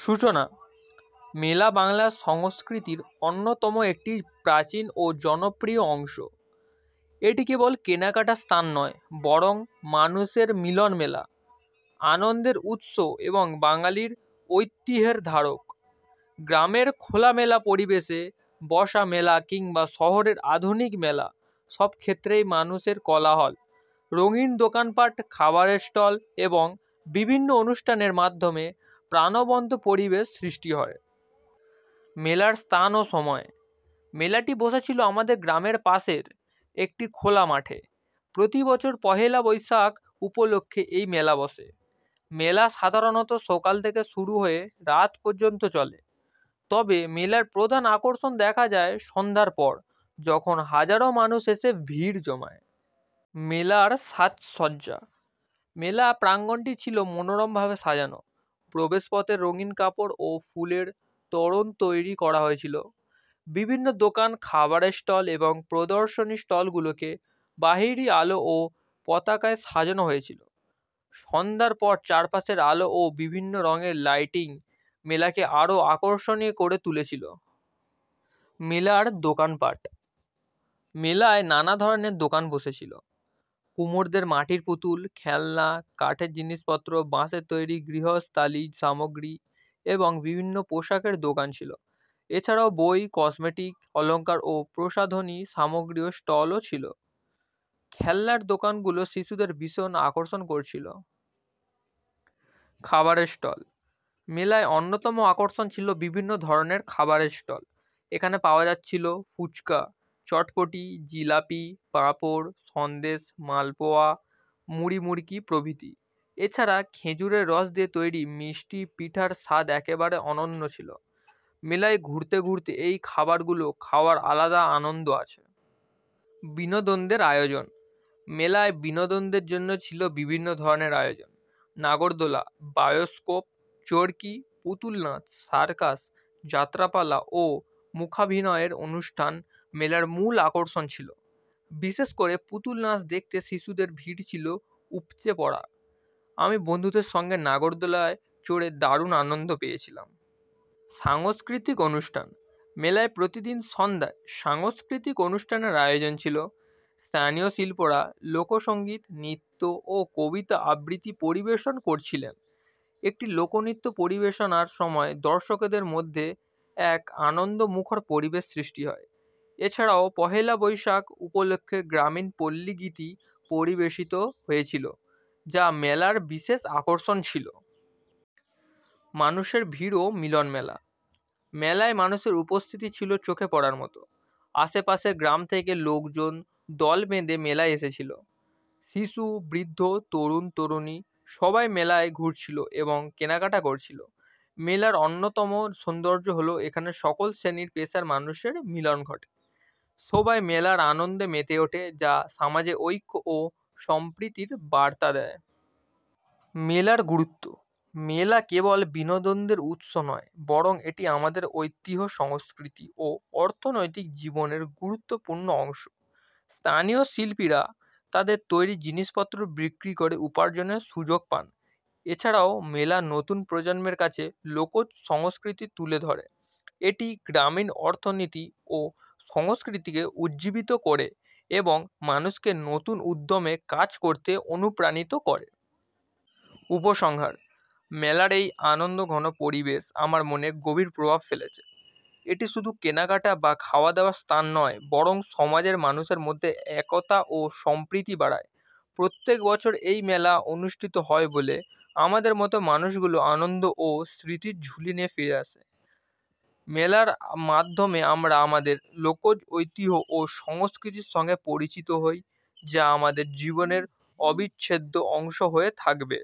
সূচনা। মেলা বাংলা সংস্কৃতির অন্যতম একটি প্রাচীন ও জনপ্রিয় অংশ। এটি কেবল কেনাকাটার স্থান নয়, বরং মানুষের মিলন মেলা, আনন্দের উৎস এবং বাঙালির ঐতিহ্যের ধারক। গ্রামের খোলামেলা পরিবেশে বসা মেলা কিংবা শহরের আধুনিক মেলা, সব ক্ষেত্রেই মানুষের কোলাহল, রঙিন দোকানপাট, খাবারের স্টল এবং বিভিন্ন অনুষ্ঠানের মাধ্যমে প্রাণবন্ত পরিবেশ সৃষ্টি হয়। মেলার স্থান ও সময়। মেলাটি বসেছিল আমাদের গ্রামের পাশের একটি খোলা মাঠে। প্রতি বছর পহেলা বৈশাখ উপলক্ষে এই মেলা বসে। মেলা সাধারণত সকাল থেকে শুরু হয়ে রাত পর্যন্ত চলে। তবে মেলার প্রধান আকর্ষণ দেখা যায় সন্ধ্যার পর, যখন হাজারো মানুষ এসে ভিড় জমায়। মেলার সাজসজ্জা। মেলা প্রাঙ্গণটি ছিল মনোরমভাবে সাজানো। প্রবেশপথে রঙিন কাপড় ও ফুলের তোরণ তৈরি করা হয়েছিল। বিভিন্ন দোকান, খাবারের স্টল এবং প্রদর্শনী স্টলগুলোকে বাহিরি আলো ও পতাকায় সাজানো হয়েছিল। সন্ধ্যার পর চারপাশের আলো ও বিভিন্ন রঙের লাইটিং মেলাকে আরও আকর্ষণীয় করে তুলেছিল। মেলার দোকানপাট। মেলায় নানা ধরনের দোকান বসেছিল। কুমোরদের মাটির পুতুল, খেলনা, কাঠের জিনিসপত্র, বাঁশের তৈরি গৃহস্থালী সামগ্রী এবং বিভিন্ন পোশাকের দোকান ছিল। এছাড়াও বই, কসমেটিক, অলংকার ও প্রসাধনী সামগ্রীর স্টলও ছিল। খেলনার দোকানগুলো শিশুদের ভীষণ আকর্ষণ করছিল। খাবারের স্টল। মেলায় অন্যতম আকর্ষণ ছিল বিভিন্ন ধরনের খাবারের স্টল। এখানে পাওয়া যাচ্ছিল ফুচকা, চটপটি, জিলাপি, পাঁপড়, সন্দেশ, মালপোয়া, মুড়ি মুড়কি প্রভৃতি। এছাড়া খেজুরের রস দিয়ে তৈরি মিষ্টি পিঠার স্বাদ একেবারে অনন্য ছিল। মেলায় ঘুরতে ঘুরতে এই খাবারগুলো খাওয়ার আলাদা আনন্দ আছে। বিনোদনদের আয়োজন। মেলায় বিনোদনদের জন্য ছিল বিভিন্ন ধরনের আয়োজন। নাগরদোলা, বায়োস্কোপ, চরকি, পুতুল নাচ, সার্কাস, যাত্রাপালা ও মুখাভিনয়ের অনুষ্ঠান মেলার মূল আকর্ষণ ছিল। বিশেষ করে পুতুল নাচ দেখতে শিশুদের ভিড় ছিল উপচে পড়া। আমি বন্ধুদের সঙ্গে নাগরদোলায় চড়ে দারুণ আনন্দ পেয়েছিলাম। সাংস্কৃতিক অনুষ্ঠান। মেলায় প্রতিদিন সন্ধ্যায় সাংস্কৃতিক অনুষ্ঠানের আয়োজন ছিল। স্থানীয় শিল্পরা লোকসঙ্গীত, নৃত্য ও কবিতা আবৃত্তি পরিবেশন করছিলেন। একটি লোকনৃত্য পরিবেশনার সময় দর্শকদের মধ্যে এক আনন্দমুখর পরিবেশ সৃষ্টি হয়। এছাড়াও পহেলা বৈশাখ উপলক্ষে গ্রামীণ পল্লীগীতি পরিবেশিত হয়েছিল, যা মেলার বিশেষ আকর্ষণ ছিল। মানুষের ভিড় ও মিলন মেলা। মেলায় মানুষের উপস্থিতি ছিল চোখে পড়ার মতো। আশেপাশের গ্রাম থেকে লোকজন দল বেঁধে মেলায় এসেছিল। শিশু, বৃদ্ধ, তরুণ তরুণী সবাই মেলায় ঘুরছিল এবং কেনাকাটা করছিল। মেলার অন্যতম সৌন্দর্য হলো এখানে সকল শ্রেণীর পেশার মানুষের মিলন ঘটে। সবাই মেলার আনন্দে মেতে ওঠে, যা সমাজে ঐক্য ও সম্প্রীতির বার্তা দেয়। মেলার গুরুত্ব। মেলা কেবল বিনোদনের উৎস নয়, বরং এটি আমাদের ঐতিহ্য, সংস্কৃতি ও অর্থনৈতিক জীবনের গুরুত্বপূর্ণ অংশ। স্থানীয় শিল্পীরা তাদের তৈরি জিনিসপত্র বিক্রি করে উপার্জনের সুযোগ পান। এছাড়াও মেলা নতুন প্রজন্মের কাছে লোকজ সংস্কৃতি তুলে ধরে। এটি গ্রামীণ অর্থনীতি ও সংস্কৃতিকে উজ্জীবিত করে এবং মানুষকে নতুন উদ্যমে কাজ করতে অনুপ্রাণিত করে। উপসংহার। মেলার এই আনন্দঘন পরিবেশ আমার মনে গভীর প্রভাব ফেলেছে। এটি শুধু কেনাকাটা বা খাওয়া দাওয়ার স্থান নয়, বরং সমাজের মানুষের মধ্যে একতা ও সম্প্রীতি বাড়ায়। প্রত্যেক বছর এই মেলা অনুষ্ঠিত হয় বলে আমাদের মতো মানুষগুলো আনন্দ ও স্মৃতির ঝুলি নিয়ে ফিরে আসে। মেলার মাধ্যমে আমরা আমাদের লোকজ ঐতিহ্য ও সংস্কৃতির সঙ্গে পরিচিত হই, যা আমাদের জীবনের অবিচ্ছেদ্য অংশ হয়ে থাকবে।